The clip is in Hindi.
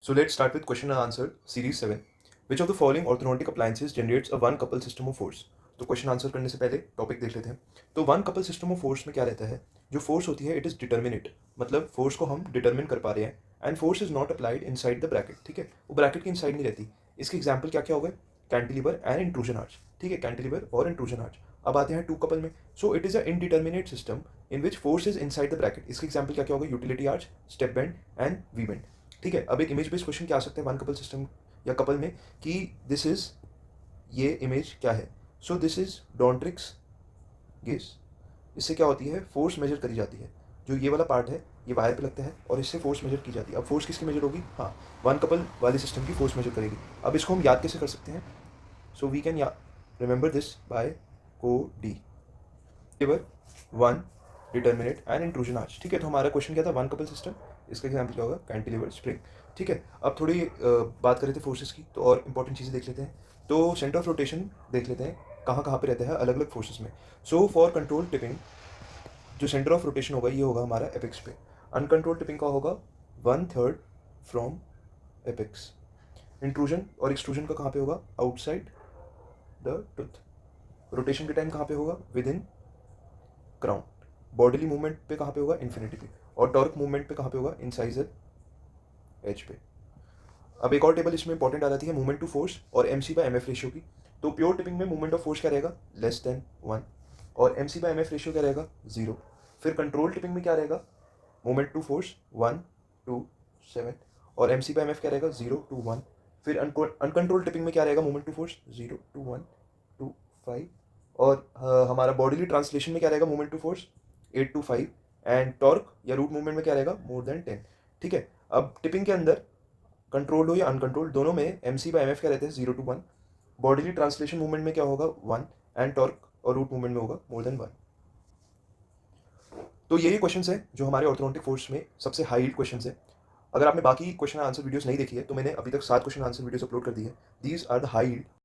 So let's start with question and answer series 7. Which of the following orthodontic appliances generates a one couple system of force? तो क्वेश्चन आंसर करने से पहले टॉपिक देख लेते हैं। तो one couple system of force में क्या रहता है? जो फोर्स होती है इट इज डिटर्मिनेट, मतलब फोर्स को हम डिटर्मिन कर पा रहे हैं and force is not applied inside the bracket. ठीक है, वो ब्रैकेट के इनसाइड नहीं रहती। इसके एग्जाम्पल क्या क्या हो गए? Cantilever and intrusion arch. ठीक है, कैंटिलीवर और इंट्रूजन आर्च। अब आते हैं टू कपल में। So it is a indeterminate system in which force is inside the bracket. इसके एग्जाम्पल क्या क्या हो गए? Utility arch, step bend and V bend. ठीक है, अब एक इमेज बेस्ड क्वेश्चन क्या आ सकते हैं वन कपल सिस्टम या कपल में कि दिस इज, ये इमेज क्या है? सो दिस इज डॉन्ट्रिक्स गेज। इससे क्या होती है? फोर्स मेजर करी जाती है। जो ये वाला पार्ट है ये वायर पे लगता है और इससे फोर्स मेजर की जाती है। अब फोर्स किसकी मेजर होगी? हाँ, वन कपल वाले सिस्टम की फोर्स मेजर करेगी। अब इसको हम याद कैसे कर सकते हैं? So we can remember this by कोडी one determinate and intrusion arch. ठीक है, तो हमारा क्वेश्चन क्या था? One couple system. इसका एग्जाम्पल क्या होगा? Cantilever spring. ठीक है, अब थोड़ी बात करें थे फोर्सेस की, तो और इंपॉर्टेंट चीज़ें देख लेते हैं। तो सेंटर ऑफ रोटेशन देख लेते हैं कहाँ कहाँ पे रहता है अलग अलग फोर्सेस में। सो फॉर कंट्रोल टिपिंग जो सेंटर ऑफ रोटेशन होगा ये होगा हमारा एपेक्स पे। अनकंट्रोल टिपिंग का होगा 1/3 फ्रॉम एपेक्स। इंट्रूजन और एक्सट्रूजन का कहाँ पे होगा? Outside the tooth. रोटेशन के टाइम कहाँ पे होगा? With in crown. Bodily movement पे कहाँ पे होगा? इन्फिनिटी पे। और टॉर्क मूवमेंट पे कहाँ पे होगा? इंसाइजर एज पे। अब एक और टेबल इसमें इंपॉर्टेंट आ जाती है मूवमेंट टू फोर्स और MC बाय MF रेशियो की। तो प्योर टिपिंग में मूवमेंट ऑफ फोर्स क्या रहेगा? लेस देन 1 और MC बाय MF रेशियो क्या रहेगा? 0। फिर कंट्रोल टिपिंग में क्या रहेगा? मूवमेंट टू फोर्स 1 to 7 और MC बाय MF क्या रहेगा? 0 to 1। फिर अनकंट्रोल टिपिंग में क्या रहेगा? Movement to force 0 to 1 to 5 और हमारा बॉडीली ट्रांसलेशन में क्या रहेगा? Movement to force 8 to 5 and torque या रूट मूवमेंट में क्या रहेगा? More than 10। ठीक है, अब टिपिंग के अंदर कंट्रोल्ड हो या अनकंट्रोल्ड दोनों में MC बाय MF क्या रहते हैं? 0 to 1। बॉडीली ट्रांसलेशन मूवमेंट में क्या होगा? 1 एंड टॉर्क और रूट मूवमेंट में होगा मोर देन 1। तो यही क्वेश्चंस है जो हमारे ऑर्थोडोंटिक फोर्स में सबसे हाई यील्ड क्वेश्चंस है। अगर आपने बाकी क्वेश्चन आंसर वीडियोस नहीं देखी है तो मैंने अभी तक 7 क्वेश्चन आंसर वीडियोस अपलोड कर दी है। These are the high yield